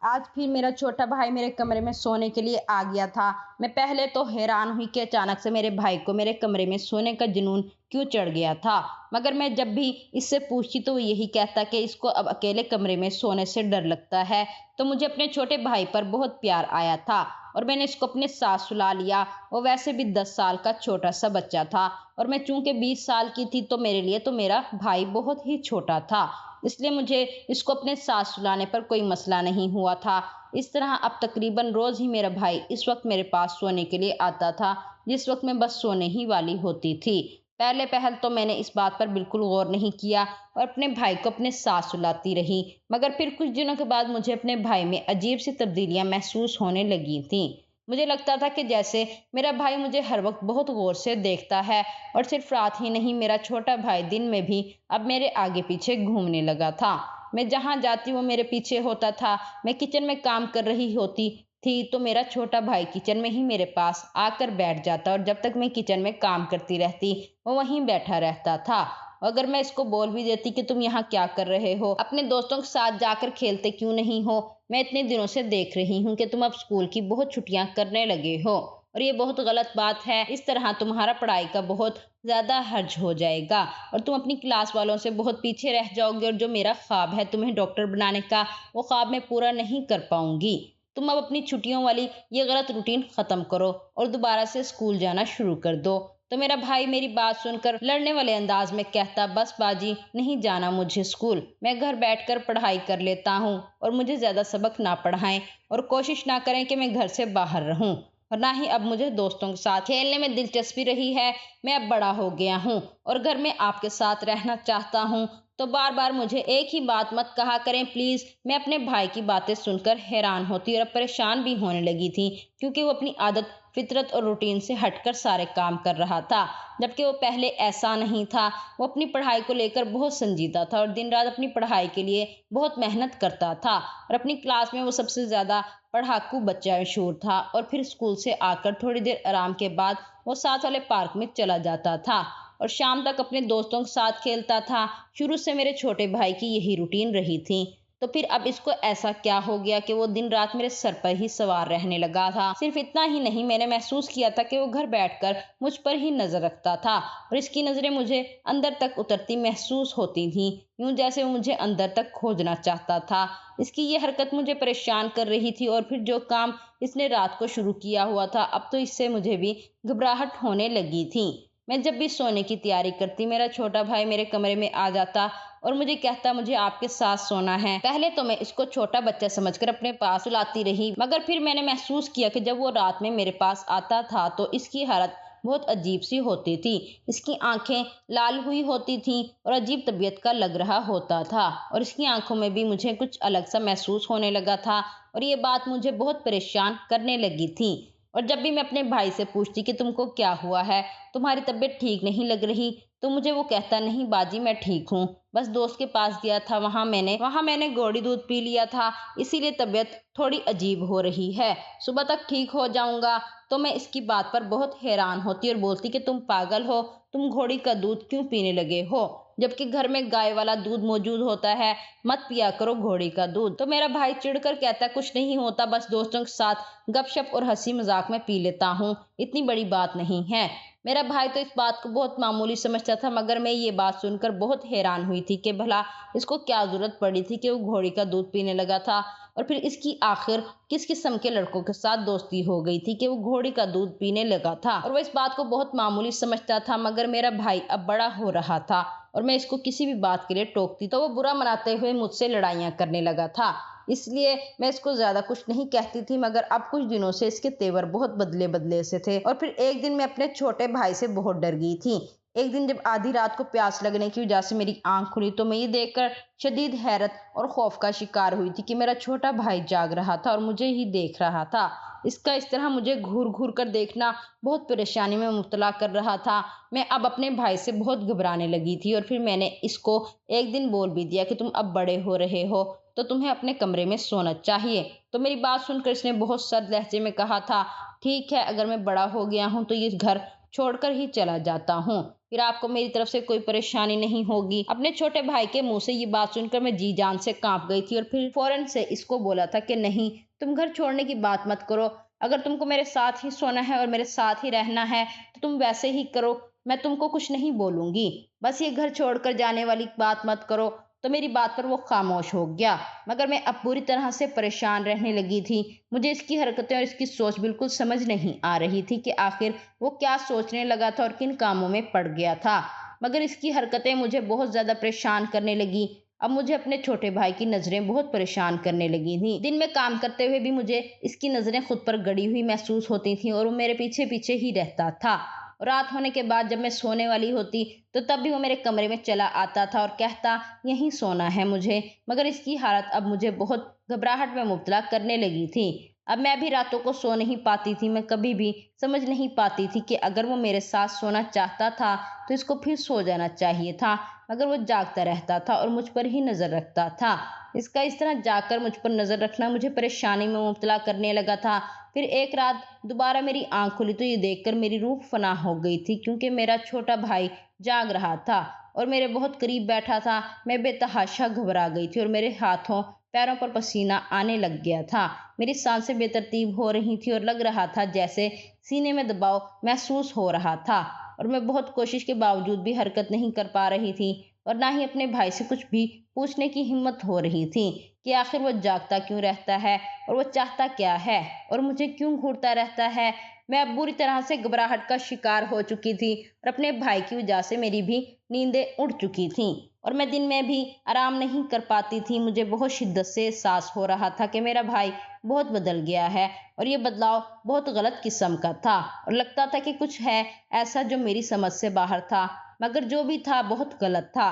आज फिर मेरा छोटा भाई मेरे कमरे में सोने के लिए आ गया था। मैं पहले तो हैरान हुई कि अचानक से मेरे भाई को मेरे कमरे में सोने का जुनून क्यों चढ़ गया था। मगर मैं जब भी इससे पूछती तो वो यही कहता कि इसको अब अकेले कमरे में सोने से डर लगता है। तो मुझे अपने छोटे भाई पर बहुत प्यार आया था और मैंने इसको अपने साथ सुला लिया। वो वैसे भी 10 साल का छोटा सा बच्चा था और मैं चूंकि 20 साल की थी तो मेरे लिए तो मेरा भाई बहुत ही छोटा था, इसलिए मुझे इसको अपने साथ सुलाने पर कोई मसला नहीं हुआ था। इस तरह अब तकरीबन रोज ही मेरा भाई इस वक्त मेरे पास सोने के लिए आता था जिस वक्त मैं बस सोने ही वाली होती थी। पहले पहल तो मैंने इस बात पर बिल्कुल गौर नहीं किया और अपने भाई को अपने साथ सुलाती रही, मगर फिर कुछ दिनों के बाद मुझे अपने भाई में अजीब सी तब्दीलियां महसूस होने लगी थीं। मुझे लगता था कि जैसे मेरा भाई मुझे हर वक्त बहुत गौर से देखता है और सिर्फ रात ही नहीं, मेरा छोटा भाई दिन में भी अब मेरे आगे पीछे घूमने लगा था। मैं जहां जाती वो मेरे पीछे होता था। मैं किचन में काम कर रही होती थी तो मेरा छोटा भाई किचन में ही मेरे पास आकर बैठ जाता और जब तक मैं किचन में काम करती रहती वो वहीं बैठा रहता था। अगर मैं इसको बोल भी देती कि तुम यहाँ क्या कर रहे हो, अपने दोस्तों के साथ जाकर खेलते क्यों नहीं हो, मैं इतने दिनों से देख रही हूँ कि तुम अब स्कूल की बहुत छुट्टियां करने लगे हो और ये बहुत गलत बात है। इस तरह तुम्हारा पढ़ाई का बहुत ज्यादा हर्ज हो जाएगा और तुम अपनी क्लास वालों से बहुत पीछे रह जाओगे और जो मेरा ख्वाब है तुम्हें डॉक्टर बनाने का, वो ख्वाब मैं पूरा नहीं कर पाऊंगी। तुम अब अपनी छुट्टियों वाली ये गलत रूटीन खत्म करो और दोबारा से स्कूल जाना शुरू कर दो। तो मेरा भाई मेरी बात सुनकर लड़ने वाले अंदाज में कहता, बस बाजी, नहीं जाना मुझे स्कूल, मैं घर बैठकर पढ़ाई कर लेता हूँ और मुझे ज्यादा सबक ना पढ़ाएं और कोशिश ना करें कि मैं घर से बाहर रहूं और ना ही अब मुझे दोस्तों के साथ खेलने में दिलचस्पी रही है। मैं अब बड़ा हो गया हूँ और घर में आपके साथ रहना चाहता हूँ। तो बार बार मुझे एक ही बात मत कहा करें प्लीज। मैं अपने भाई की बातें सुनकर हैरान होती और अब परेशान भी होने लगी थी क्योंकि वो अपनी आदत, फितरत और रूटीन से हटकर सारे काम कर रहा था, जबकि वो पहले ऐसा नहीं था। वो अपनी पढ़ाई को लेकर बहुत संजीदा था और दिन रात अपनी पढ़ाई के लिए बहुत मेहनत करता था और अपनी क्लास में वो सबसे ज्यादा पढ़ाकू बच्चा मशहूर था। और फिर स्कूल से आकर थोड़ी देर आराम के बाद वो साथ वाले पार्क में चला जाता था और शाम तक अपने दोस्तों के साथ खेलता था। शुरू से मेरे छोटे भाई की यही रूटीन रही थी। तो फिर अब इसको ऐसा क्या हो गया कि वो दिन रात मेरे सर पर ही सवार रहने लगा था। सिर्फ इतना ही नहीं, मैंने महसूस किया था कि वो घर बैठकर मुझ पर ही नजर रखता था और इसकी नजरें मुझे अंदर तक उतरती महसूस होती थी, यूं जैसे वो मुझे अंदर तक खोजना चाहता था। इसकी ये हरकत मुझे परेशान कर रही थी और फिर जो काम इसने रात को शुरू किया हुआ था, अब तो इससे मुझे भी घबराहट होने लगी थी। मैं जब भी सोने की तैयारी करती मेरा छोटा भाई मेरे कमरे में आ जाता और मुझे कहता, मुझे आपके साथ सोना है। पहले तो मैं इसको छोटा बच्चा समझकर अपने पास सुलाती रही, मगर फिर मैंने महसूस किया कि जब वो रात में मेरे पास आता था तो इसकी हालत बहुत अजीब सी होती थी। इसकी आंखें लाल हुई होती थीं और अजीब तबीयत का लग रहा होता था और इसकी आंखों में भी मुझे कुछ अलग सा महसूस होने लगा था और ये बात मुझे बहुत परेशान करने लगी थी। और जब भी मैं अपने भाई से पूछती कि तुमको क्या हुआ है, तुम्हारी तबीयत ठीक नहीं लग रही, तो मुझे वो कहता, नहीं बाजी मैं ठीक हूँ, बस दोस्त के पास गया था, वहां मैंने गोड़ी दूध पी लिया था, इसीलिए तबीयत थोड़ी अजीब हो रही है, सुबह तक ठीक हो जाऊंगा। तो मैं इसकी बात पर बहुत हैरान होती और बोलती कि तुम पागल हो, तुम घोड़ी का दूध क्यों पीने लगे हो, जबकि घर में गाय वाला दूध मौजूद होता है, मत पिया करो घोड़ी का दूध। तो मेरा भाई चिढ़कर कहता, कुछ नहीं होता, बस दोस्तों के साथ गपशप और हंसी मजाक में पी लेता हूँ, इतनी बड़ी बात नहीं है। मेरा भाई तो इस बात को बहुत मामूली समझता था, मगर मैं ये बात सुनकर बहुत हैरान हुई थी कि भला इसको क्या जरूरत पड़ी थी कि वो घोड़ी का दूध पीने लगा था और फिर इसकी आखिर किस किस्म के लड़कों के साथ दोस्ती हो गई थी कि वो घोड़ी का दूध पीने लगा था। और वो इस बात को बहुत मामूली समझता था, मगर मेरा भाई अब बड़ा हो रहा था और मैं इसको किसी भी बात के लिए टोकती तो वो बुरा मनाते हुए मुझसे लड़ाइयाँ करने लगा था। इसलिए मैं इसको ज्यादा कुछ नहीं कहती थी, मगर अब कुछ दिनों से इसके तेवर बहुत बदले बदले से थे। और फिर एक दिन मैं अपने छोटे भाई से बहुत डर गई थी। एक दिन जब आधी रात को प्यास लगने की वजह से मेरी आंख खुली तो मैं ये देखकर शदीद हैरत और खौफ का शिकार हुई थी कि मेरा छोटा भाई जाग रहा था और मुझे ही देख रहा था। इसका इस तरह मुझे घूर घूर कर देखना बहुत परेशानी में मुब्तला कर रहा था। मैं अब अपने भाई से बहुत घबराने लगी थी और फिर मैंने इसको एक दिन बोल भी दिया कि तुम अब बड़े हो रहे हो तो तुम्हें अपने कमरे में सोना चाहिए। तो मेरी बात सुनकर इसने बहुत सर्द लहजे में कहा था, ठीक है, अगर मैं बड़ा हो गया हूँ तो ये घर छोड़कर ही चला जाता हूँ। फिर आपको मेरी तरफ से कोई परेशानी नहीं होगी। अपने छोटे भाई के मुंह से ये बात सुनकर मैं जी जान से कांप गई थी और फिर फौरन से इसको बोला था कि नहीं, तुम घर छोड़ने की बात मत करो। अगर तुमको मेरे साथ ही सोना है और मेरे साथ ही रहना है तो तुम वैसे ही करो, मैं तुमको कुछ नहीं बोलूंगी। बस ये घर छोड़कर जाने वाली बात मत करो। तो मेरी बात पर वो खामोश हो गया, मगर मैं अब पूरी तरह से परेशान रहने लगी थी। मुझे इसकी हरकतें और इसकी सोच बिल्कुल समझ नहीं आ रही थी कि आखिर वो क्या सोचने लगा था और किन कामों में पड़ गया था। मगर इसकी हरकतें मुझे बहुत ज्यादा परेशान करने लगी। अब मुझे अपने छोटे भाई की नजरें बहुत परेशान करने लगी थी। दिन में काम करते हुए भी मुझे इसकी नजरें खुद पर गड़ी हुई महसूस होती थी और वो मेरे पीछे पीछे ही रहता था। रात होने के बाद जब मैं सोने वाली होती तो तब भी वो मेरे कमरे में चला आता था और कहता यहीं सोना है मुझे। मगर इसकी हालत अब मुझे बहुत घबराहट में मुब्तला करने लगी थी। अब मैं भी रातों को सो नहीं पाती थी। मैं कभी भी समझ नहीं पाती थी कि अगर वो मेरे साथ सोना चाहता था तो इसको फिर सो जाना चाहिए था, मगर वो जागता रहता था और मुझ पर ही नजर रखता था। इसका इस तरह जाकर मुझ पर नजर रखना मुझे परेशानी में मुब्तला करने लगा था। फिर एक रात दोबारा मेरी आंख खुली तो ये देखकर मेरी रूह फना हो गई थी, क्योंकि मेरा छोटा भाई जाग रहा था और मेरे बहुत करीब बैठा था। मैं बेतहाशा घबरा गई थी और मेरे हाथों पैरों पर पसीना आने लग गया था। मेरी सांसें बेतरतीब हो रही थी और लग रहा था जैसे सीने में दबाव महसूस हो रहा था। और मैं बहुत कोशिश के बावजूद भी हरकत नहीं कर पा रही थी और ना ही अपने भाई से कुछ भी पूछने की हिम्मत हो रही थी कि आखिर वो जागता क्यों रहता है और वो चाहता क्या है और मुझे क्यों घूरता रहता है। मैं अब बुरी तरह से घबराहट का शिकार हो चुकी थी और अपने भाई की वजह से मेरी भी नींदें उड़ चुकी थीं और मैं दिन में भी आराम नहीं कर पाती थी। मुझे बहुत शिद्दत से एहसास हो रहा था कि मेरा भाई बहुत बदल गया है और ये बदलाव बहुत गलत किस्म का था और लगता था कि कुछ है ऐसा जो मेरी समझ से बाहर था, मगर जो भी था बहुत गलत था।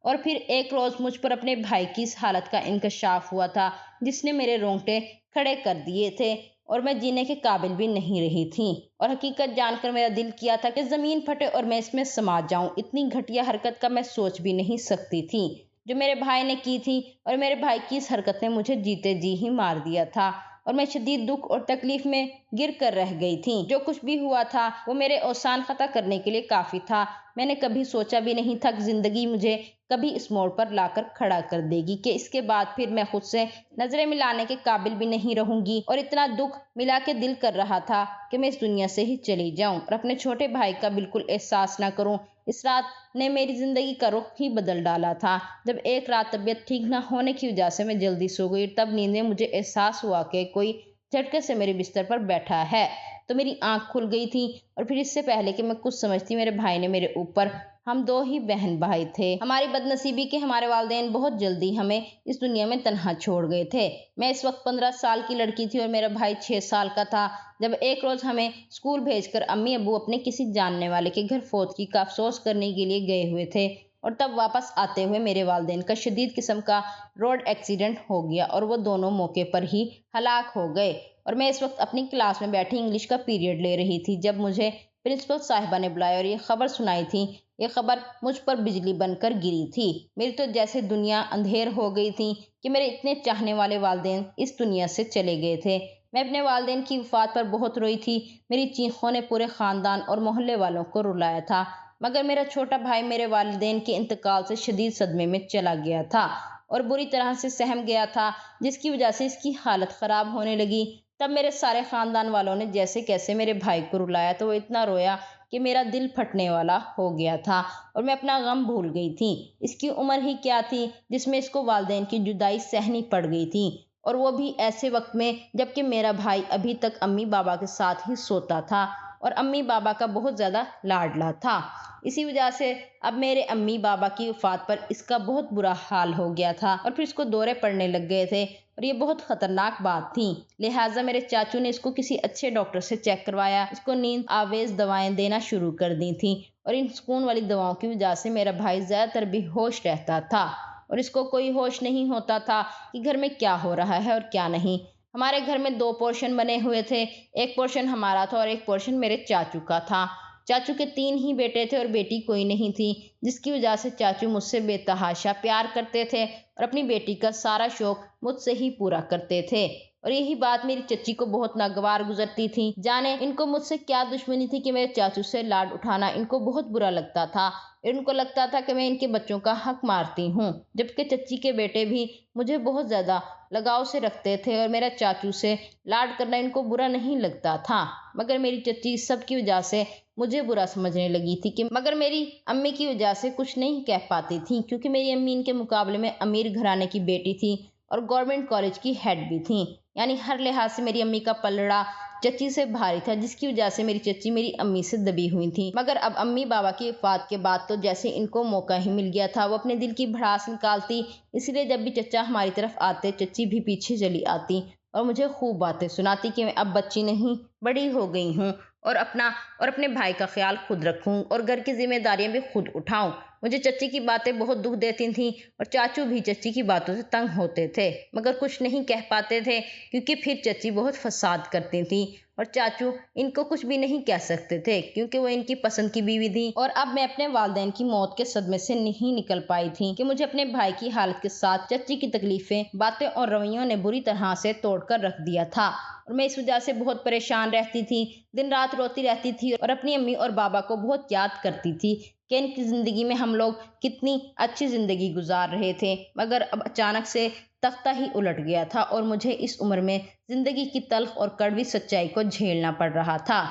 और फिर एक रोज मुझ पर अपने भाई की इस हालत का इंकशाफ हुआ था जिसने मेरे रोंगटे खड़े कर दिए थे और मैं जीने के काबिल भी नहीं रही थी। और हकीकत जानकर मेरा दिल किया था कि जमीन फटे और मैं इसमें समा जाऊं। इतनी घटिया हरकत का मैं सोच भी नहीं सकती थी जो मेरे भाई ने की थी और मेरे भाई की इस हरकत ने मुझे जीते जी ही मार दिया था और मैं शदीद दुख और तकलीफ में गिर कर रह गई थी। जो कुछ भी हुआ था वो मेरे ओसान खता करने के लिए काफी था। मैंने कभी सोचा भी नहीं था कि जिंदगी मुझे कभी इस मोड़ पर लाकर खड़ा कर देगी कि इसके बाद फिर मैं खुद से नजरें मिलाने के काबिल भी नहीं रहूंगी। और इतना दुख मिला के दिल कर रहा था कि मैं इस दुनिया से ही चली जाऊं और अपने छोटे भाई का बिल्कुल एहसास ना करूं। इस रात ने मेरी जिंदगी का रुख ही बदल डाला था। जब एक रात तबीयत ठीक ना होने की वजह से मैं जल्दी सो गई, तब नींद में मुझे एहसास हुआ कि कोई झटके से मेरे बिस्तर पर बैठा है। तो मेरी आंख खुल गई थी और फिर इससे पहले कि मैं कुछ समझती मेरे भाई ने मेरे ऊपर, हम दो ही बहन भाई थे, हमारी बदनसीबी के हमारे वालिदैन बहुत जल्दी हमें इस दुनिया में तन्हा छोड़ गए थे। मैं इस वक्त 15 साल की लड़की थी और मेरा भाई 6 साल का था जब एक रोज हमें स्कूल भेजकर अम्मी अबू अपने किसी जानने वाले के घर फौतगी का अफसोस करने के लिए गए हुए थे। और तब वापस आते हुए मेरे वालिदैन का शदीद किस्म का रोड एक्सीडेंट हो गया और वो दोनों मौके पर ही हलाक हो गए। और मैं इस वक्त अपनी क्लास में बैठी इंग्लिश का पीरियड ले रही थी जब मुझे प्रिंसिपल साहिबा ने बुलाया और ये खबर सुनाई थी। ये खबर मुझ पर बिजली बनकर गिरी थी। मेरी तो जैसे दुनिया अंधेर हो गई थी कि मेरे इतने चाहने वाले वालिदैन इस दुनिया से चले गए थे। मैं अपने वालिदैन की वफात पर बहुत रोई थी। मेरी चीखों ने पूरे खानदान और मोहल्ले वालों को रुलाया था, मगर मेरा छोटा भाई मेरे वालिदैन के इंतकाल से शदीद सदमे में चला गया था और बुरी तरह से सहम गया था, जिसकी वजह से इसकी हालत खराब होने लगी। तब मेरे सारे खानदान वालों ने जैसे कैसे मेरे भाई को रुलाया तो वो इतना रोया कि मेरा दिल फटने वाला हो गया था और मैं अपना गम भूल गई थी। इसकी उम्र ही क्या थी जिसमें इसको वालिदैन की जुदाई सहनी पड़ गई थी, और वो भी ऐसे वक्त में जबकि मेरा भाई अभी तक अम्मी बाबा के साथ ही सोता था और अम्मी बाबा का बहुत ज़्यादा लाडला था। इसी वजह से अब मेरे अम्मी बाबा की वफात पर इसका बहुत बुरा हाल हो गया था और फिर इसको दौरे पड़ने लग गए थे और ये बहुत खतरनाक बात थी। लिहाजा मेरे चाचू ने इसको किसी अच्छे डॉक्टर से चेक करवाया। इसको नींद आवेज दवाएं देना शुरू कर दी थी और इन सुकून वाली दवाओं की वजह से मेरा भाई ज्यादातर बेहोश रहता था और इसको कोई होश नहीं होता था कि घर में क्या हो रहा है और क्या नहीं। हमारे घर में 2 पोर्शन बने हुए थे, एक पोर्शन हमारा था और एक पोर्शन मेरे चाचू का था। चाचू के 3 ही बेटे थे और बेटी कोई नहीं थी, जिसकी वजह से चाचू मुझसे बेतहाशा प्यार करते थे और अपनी बेटी का सारा शौक मुझसे ही पूरा करते थे। और यही बात मेरी चच्ची को बहुत नागवार गुजरती थी। जाने इनको मुझसे क्या दुश्मनी थी कि मेरे चाचू से लाड उठाना इनको बहुत बुरा लगता था। इनको लगता था कि मैं इनके बच्चों का हक मारती हूँ, जबकि चच्ची के बेटे भी मुझे बहुत ज़्यादा लगाव से रखते थे और मेरा चाचू से लाड करना इनको बुरा नहीं लगता था। मगर मेरी चच्ची इस सब की वजह से मुझे बुरा समझने लगी थी कि मगर मेरी अम्मी की वजह से कुछ नहीं कह पाती थी, क्योंकि मेरी अम्मी इनके मुकाबले में अमीर घराने की बेटी थी और गवर्नमेंट कॉलेज की हेड भी थी। यानी हर लिहाज से मेरी अम्मी का पलड़ा चच्ची से भारी था, जिसकी वजह से मेरी चच्ची मेरी अम्मी से दबी हुई थी। मगर अब अम्मी बाबा की वफात के बाद तो जैसे इनको मौका ही मिल गया था, वो अपने दिल की भड़ास निकालती। इसलिए जब भी चच्चा हमारी तरफ आते चच्ची भी पीछे चली आती और मुझे खूब बातें सुनाती कि मैं अब बच्ची नहीं बड़ी हो गई हूँ और अपने भाई का ख्याल खुद रखूं और घर की जिम्मेदारियां भी खुद उठाऊं। मुझे चच्ची की बातें बहुत दुख देती थीं और चाचू भी चच्ची की बातों से तंग होते थे, मगर कुछ नहीं कह पाते थे क्योंकि फिर चच्ची बहुत फसाद करती थी और चाचू इनको कुछ भी नहीं कह सकते थे क्योंकि वो इनकी पसंद की बीवी थी। और अब मैं अपने वालिदैन की मौत के सदमे से नहीं निकल पाई थी कि मुझे अपने भाई की हालत के साथ चच्ची की तकलीफें, बातें और रवैयों ने बुरी तरह से तोड़कर रख दिया था और मैं इस वजह से बहुत परेशान रहती थी। दिन रात रोती रहती थी और अपनी अम्मी और बाबा को बहुत याद करती थी कि इनकी ज़िंदगी में हम लोग कितनी अच्छी ज़िंदगी गुजार रहे थे। मगर अब अचानक से तख्ता ही उलट गया था और मुझे इस उम्र में ज़िंदगी की तल्ख और कड़वी सच्चाई को झेलना पड़ रहा था।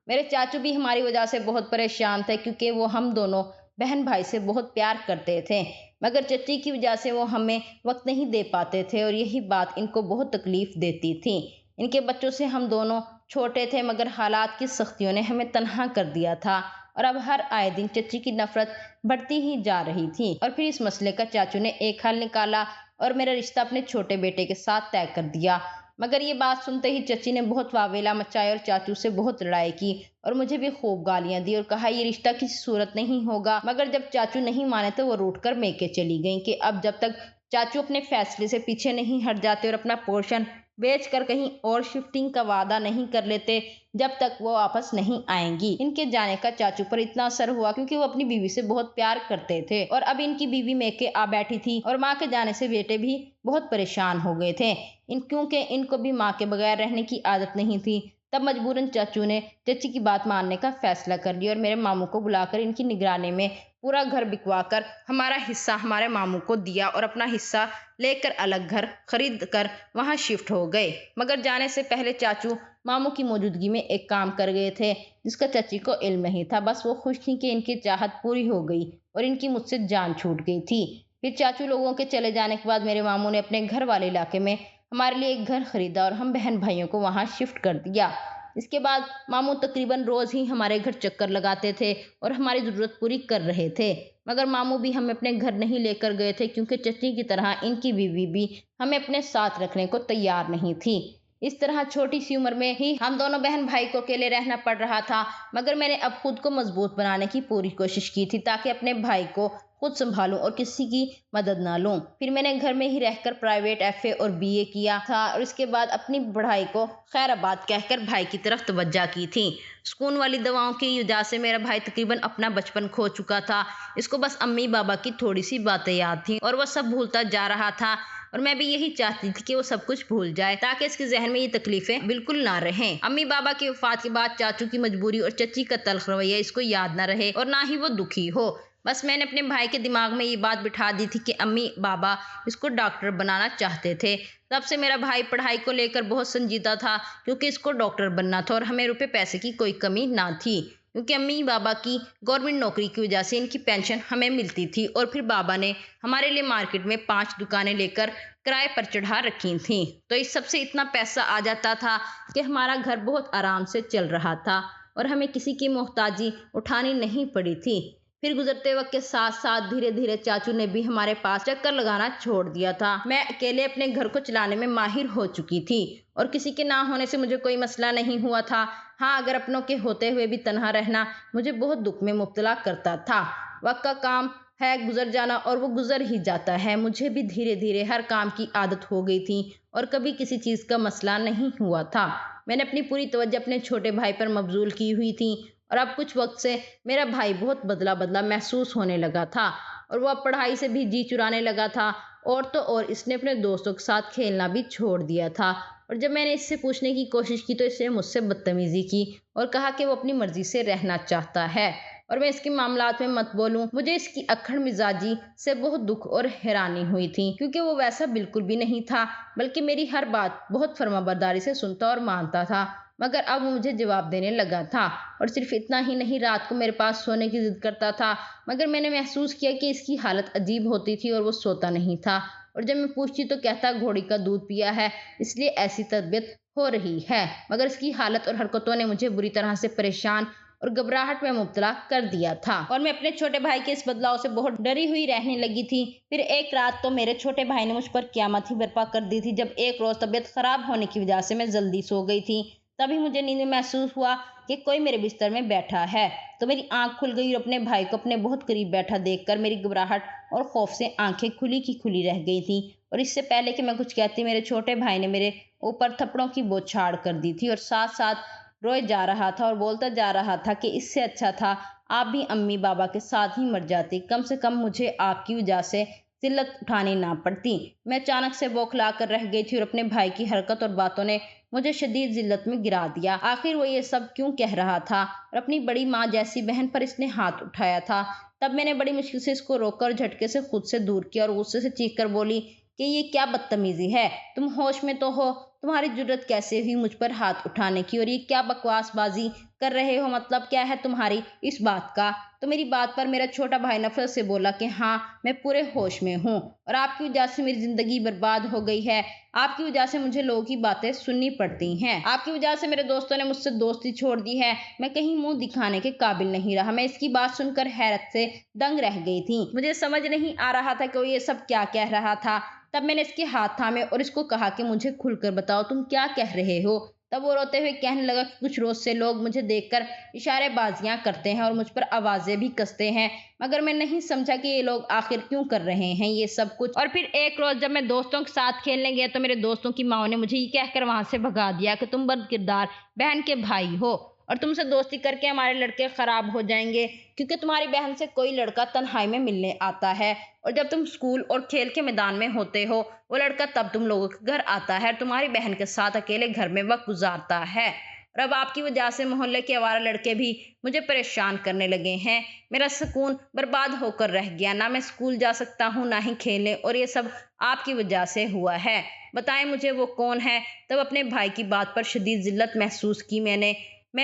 मेरे चाचू भी हमारी वजह से बहुत परेशान थे क्योंकि वो हम दोनों बहन भाई से बहुत प्यार करते थे, मगर चच्ची की वजह से वो हमें वक्त नहीं दे पाते थे और यही बात इनको बहुत तकलीफ देती थी। इनके बच्चों से हम दोनों छोटे थे, मगर हालात की सख्तियों ने हमें तन्हा कर दिया था और अब हर आए दिन चच्ची की नफरत बढ़ती ही जा रही थी। और फिर इस मसले का चाचू ने एक हल निकाला और मेरा रिश्ता अपने छोटे बेटे के साथ तय कर दिया। मगर ये बात सुनते ही चच्ची ने बहुत वावेला मचाया और चाचू से बहुत लड़ाई की और मुझे भी खूब गालियां दी और कहा ये रिश्ता किसी सूरत नहीं होगा। मगर जब चाचू नहीं माने तो वो रूठ कर मेके चली गई कि अब जब तक चाचू अपने फैसले से पीछे नहीं हट जाते और अपना पोर्शन बेच कर कहीं और शिफ्टिंग का वादा नहीं कर लेते, जब तक वो वापस नहीं आएंगी। इनके जाने का चाचू पर इतना असर हुआ क्योंकि वो अपनी बीवी से बहुत प्यार करते थे और अब इनकी बीवी मेके आ बैठी थी और माँ के जाने से बेटे भी बहुत परेशान हो गए थे क्योंकि इनको भी माँ के बगैर रहने की आदत नहीं थी। तब मजबूरन चाचू ने चच्ची की बात मानने का फैसला कर लिया और मेरे मामू को बुलाकर इनकी निगरानी में पूरा घर बिकवा कर हमारा हिस्सा हमारे मामू को दिया और अपना हिस्सा लेकर अलग घर खरीद कर वहां शिफ्ट हो गए। मगर जाने से पहले चाचू मामू की मौजूदगी में एक काम कर गए थे जिसका चच्ची को इल्म नहीं था। बस वो खुश थी कि इनकी चाहत पूरी हो गई और इनकी मुझसे जान छूट गई थी। फिर चाचू लोगों के चले जाने के बाद मेरे मामू ने अपने घर वाले इलाके में हमारे लिए एक घर खरीदा और हम बहन भाइयों को वहां शिफ्ट कर दिया। इसके बाद मामू तकरीबन रोज ही हमारे घर चक्कर लगाते थे और हमारी ज़रूरत पूरी कर रहे थे। मगर मामू भी हमें अपने घर नहीं लेकर गए थे क्योंकि चच्ची की तरह इनकी बीवी भी हमें अपने साथ रखने को तैयार नहीं थी। इस तरह छोटी सी उम्र में ही हम दोनों बहन भाई को अकेले रहना पड़ रहा था। मगर मैंने अब खुद को मजबूत बनाने की पूरी कोशिश की थी ताकि अपने भाई को खुद संभालूं और किसी की मदद ना लूं। फिर मैंने घर में ही रहकर प्राइवेट एफए और बीए किया था और इसके बाद अपनी पढ़ाई को खैराबाद कहकर भाई की तरफ तवज्जो की थी। सुकून वाली दवाओं की वजह से मेरा भाई तकरीबन अपना बचपन खो चुका था। इसको बस अम्मी बाबा की थोड़ी सी बातें याद थी और वह सब भूलता जा रहा था और मैं भी यही चाहती थी कि वो सब कुछ भूल जाए ताकि इसके जहन में ये तकलीफें बिल्कुल ना रहें। अम्मी बाबा की वफात के बाद चाचू की मजबूरी और चच्ची का तल्ख रवैया इसको याद ना रहे और ना ही वो दुखी हो। बस मैंने अपने भाई के दिमाग में ये बात बिठा दी थी कि अम्मी बाबा इसको डॉक्टर बनाना चाहते थे। तब से मेरा भाई पढ़ाई को लेकर बहुत संजीदा था क्योंकि इसको डॉक्टर बनना था और हमें रुपए पैसे की कोई कमी ना थी क्योंकि अम्मी बाबा की गवर्नमेंट नौकरी की वजह से इनकी पेंशन हमें मिलती थी। और फिर बाबा ने हमारे लिए मार्केट में 5 दुकानें लेकर किराए पर चढ़ा रखी थी, तो इस सब से इतना पैसा आ जाता था कि हमारा घर बहुत आराम से चल रहा था और हमें किसी की मोहताजी उठानी नहीं पड़ी थी। फिर गुजरते वक्त के साथ साथ धीरे धीरे चाचू ने भी हमारे पास चक्कर लगाना छोड़ दिया था। मैं अकेले अपने घर को चलाने में माहिर हो चुकी थी और किसी के ना होने से मुझे कोई मसला नहीं हुआ था। हाँ, अगर अपनों के होते हुए भी तन्हा रहना मुझे बहुत दुख में मुब्तला करता था। वक्त का काम है गुजर जाना और वो गुजर ही जाता है। मुझे भी धीरे धीरे हर काम की आदत हो गई थी और कभी किसी चीज़ का मसला नहीं हुआ था। मैंने अपनी पूरी तवज्जो अपने छोटे भाई पर मबजूल की हुई थी और अब कुछ वक्त से मेरा भाई बहुत बदला बदला महसूस होने लगा था और वह पढ़ाई से भी जी चुराने लगा था और तो और इसने अपने दोस्तों के साथ खेलना भी छोड़ दिया था اور جب میں نے اس سے پوچھنے کی کوشش کی تو اس نے مجھ سے بدتمیزی کی اور کہا کہ وہ اپنی مرضی سے رہنا چاہتا ہے اور میں اس کے معاملات میں مت بولوں۔ مجھے اس کی اکھڑ مزاجی سے بہت دکھ اور حیرانی ہوئی تھی، کیونکہ وہ ویسا بالکل بھی نہیں تھا، بلکہ میری ہر بات بہت فرما برداری سے سنتا اور مانتا تھا۔ مگر اب وہ مجھے جواب دینے لگا تھا، اور صرف اتنا ہی نہیں، رات کو میرے پاس سونے کی ضد کرتا تھا۔ مگر میں نے محسوس کیا کہ اس کی حالت عجیب ہوتی تھی اور وہ سوتا نہیں تھا، اور جب میں پوچھتی تو کہتا گھوڑی کا دودھ پیا ہے، اس لیے ایسی طبیعت ہو رہی ہے۔ مگر اس کی حالت اور حرکتوں نے مجھے بری طرح سے پریشان اور گھبراہٹ میں مبتلا کر دیا تھا، اور میں اپنے چھوٹے بھائی کے اس بدلاؤ سے بہت ڈری ہوئی رہنے لگی تھی۔ پھر ایک رات تو میرے چھوٹے بھائی نے مجھ پر قیامت ہی برپا کر دی تھی، جب ایک روز طبیعت خراب ہونے کی وجہ سے میں جلدی سو گئی تھی۔ تبھی مجھے نیند میں محسوس ہوا کہ کوئی میرے بستر میں بیٹھا ہے، تو میری آنکھ کھل گئی اور اپنے بھائی کو اپنے بہت قریب بیٹھا دیکھ کر میری گھبراہٹ اور خوف سے آنکھیں کھلی کی کھلی رہ گئی تھیں، اور اس سے پہلے کہ میں کچھ کہتی میرے چھوٹے بھائی نے میرے اوپر تھپڑوں کی بوچھاڑ کر دی تھی، اور ساتھ ساتھ روئے جا رہا تھا اور بولتا جا رہا تھا کہ اس سے اچھا تھا آپ بھی امی بابا کے ساتھ ہی مر جاتی، کم سے کم مجھے آپ کی وجہ سے ذلت اٹھانی نہ پڑتی۔ میں اچانک سے بوکھلا کر رہ گئی تھی اور اپنے بھائی کی حرکت اور باتوں نے مجھے شدید ذلت میں گرا دیا۔ آخر وہ یہ سب کیوں کہہ رہا تھا، اور اپنی بڑی ماں جیسی بہن پر اس نے ہاتھ اٹھایا تھا۔ تب میں نے بڑی مشکل سے اس کو روک کر جھٹکے سے خود سے دور کیا اور غصے سے چیخ کر بولی کہ یہ کیا بدتمیزی ہے، تم ہوش میں تو ہو، تمہاری جرت کیسے ہوئی مجھ پر ہاتھ اٹھانے کی، اور یہ کیا بکواس بازی کر رہے ہو، مطلب کیا ہے تمہاری اس بات کا؟ تو میری بات پر میرا چھوٹا بھائی نفرت سے بولا کہ ہاں میں پورے ہوش میں ہوں، اور آپ کی وجہ سے میری زندگی برباد ہو گئی ہے، آپ کی وجہ سے مجھے لوگوں کی باتیں سننی پڑتی ہیں، آپ کی وجہ سے میرے دوستوں نے مجھ سے دوستی چھوڑ دی ہے، میں کہیں منہ دکھانے کے قابل نہیں رہا۔ میں اس کی بات سن کر حیرت سے دنگ رہ گئی تھی، مجھے سمجھ نہیں آ رہا تھا کہ وہ یہ سب کیا کہہ رہا تھا۔ تب میں نے اس کے ہاتھ تھامے اور اس کو کہا کہ مجھے کھل کر بتاؤ تم کیا کہہ رہے ہو۔ تب وہ روتے ہوئے کہنے لگا کہ کچھ روز سے لوگ مجھے دیکھ کر اشارے بازیاں کرتے ہیں اور مجھ پر آوازیں بھی کستے ہیں، مگر میں نہیں سمجھا کہ یہ لوگ آخر کیوں کر رہے ہیں یہ سب کچھ۔ اور پھر ایک روز جب میں دوستوں کے ساتھ کھیلنے گیا تو میرے دوستوں کی ماں نے مجھے یہ کہہ کر وہاں سے بھگا دیا کہ تم بد کردار بہن کے بھائی ہو، اور تم سے دوستی کر کے ہمارے لڑکے خراب ہو جائیں گے، کیونکہ تمہاری بہن سے کوئی لڑکا تنہائی میں ملنے آتا ہے، اور جب تم اسکول اور کھیل کے میدان میں ہوتے ہو وہ لڑکا تب تم لوگوں کے گھر آتا ہے اور تمہاری بہن کے ساتھ اکیلے گھر میں وقت گزارتا ہے، اور اب آپ کی وجہ سے محلے کے آوارہ لڑکے بھی مجھے پریشان کرنے لگے ہیں۔ میرا سکون برباد ہو کر رہ گیا، نہ میں اسکول جا سکتا ہوں نہ ہی کھیلنے، اور یہ سب آپ کی وجہ سے ہوا ہے، بتائیں مجھے وہ کون ہے؟ تب اپنے بھائی کی بات پر شدید ذلت محسوس کی میں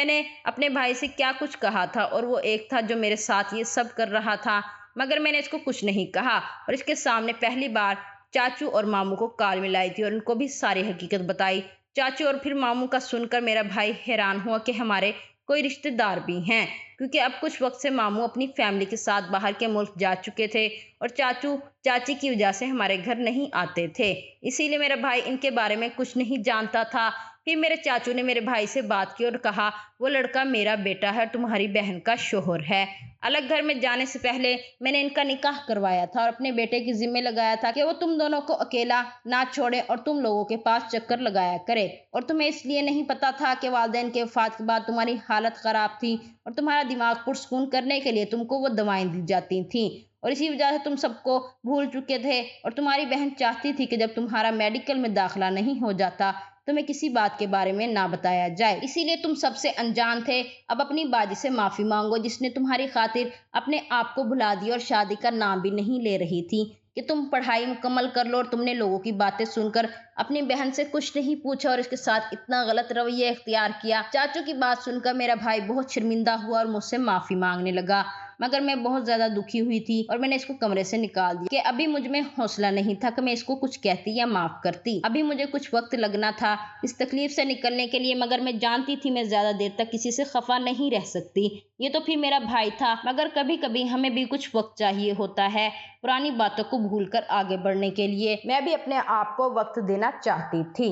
نے اپنے بھائی سے کیا کچھ کہا تھا، اور وہ ایک تھا جو میرے ساتھ یہ سب کر رہا تھا، مگر میں نے اس کو کچھ نہیں کہا، اور اس کے سامنے پہلی بار چاچو اور ماموں کو کال ملائی تھی اور ان کو بھی ساری حقیقت بتائی۔ چاچو اور پھر ماموں کا سن کر میرا بھائی حیران ہوا کہ ہمارے کوئی رشتہ دار بھی ہیں، کیونکہ اب کچھ وقت سے ماموں اپنی فیملی کے ساتھ باہر کے ملک جا چکے تھے اور چاچو چاچی کی وجہ سے ہمارے گھر نہیں آتے تھے، اسی لیے میرا بھائی ان کے بارے میں کچھ نہیں جانتا تھا۔ پھر میرے چاچو نے میرے بھائی سے بات کی اور کہا وہ لڑکا میرا بیٹا ہے اور تمہاری بہن کا شوہر ہے۔ الگ گھر میں جانے سے پہلے میں نے ان کا نکاح کروایا تھا اور اپنے بیٹے کے ذمہ لگایا تھا کہ وہ تم دونوں کو اکیلا نہ چھوڑے اور تم لوگوں کے پاس چکر لگایا کرے، اور تمہیں اس لیے نہیں پتا تھا کہ والدین کے وفات کے بعد تمہاری حالت خراب تھی اور تمہارا دماغ پرسکون کرنے کے لیے تم کو وہ دوائیں دی جاتی تھیں، اور اسی وجہ سے تم سب کو بھول چکے تھے، اور تمہاری بہن چاہتی تھی کہ جب تمہارا میڈیکل میں داخلہ نہیں ہو جاتا تمہیں کسی بات کے بارے میں نہ بتایا جائے، اسی لیے تم سب سے انجان تھے۔ اب اپنی باجی سے معافی مانگو جس نے تمہاری خاطر اپنے آپ کو بھلا دیا اور شادی کا نام بھی نہیں لے رہی تھی کہ تم پڑھائی مکمل کر لو، اور تم نے لوگوں کی باتیں سن کر اپنی بہن سے کچھ نہیں پوچھا اور اس کے ساتھ اتنا غلط رویہ اختیار کیا۔ چاچو کی بات سن کر میرا بھائی بہت شرمندہ ہوا اور مجھ سے معافی مانگنے لگا، مگر میں بہت زیادہ دکھی ہوئی تھی اور میں نے اس کو کمرے سے نکال دیا کہ ابھی مجھ میں حوصلہ نہیں تھا کہ میں اس کو کچھ کہتی یا معاف کرتی، ابھی مجھے کچھ وقت لگنا تھا اس تکلیف سے نکلنے کے لیے، مگر میں جانتی تھی میں زیادہ دیر تک کسی سے خفا نہیں رہ سکتی، یہ تو پھر میرا بھائی تھا، مگر کبھی کبھی ہمیں بھی کچھ وقت چاہیے ہوتا ہے پرانی باتوں کو بھول کر آگے بڑھنے کے لیے۔ میں بھی اپنے آپ کو وقت دینا چاہتی تھی۔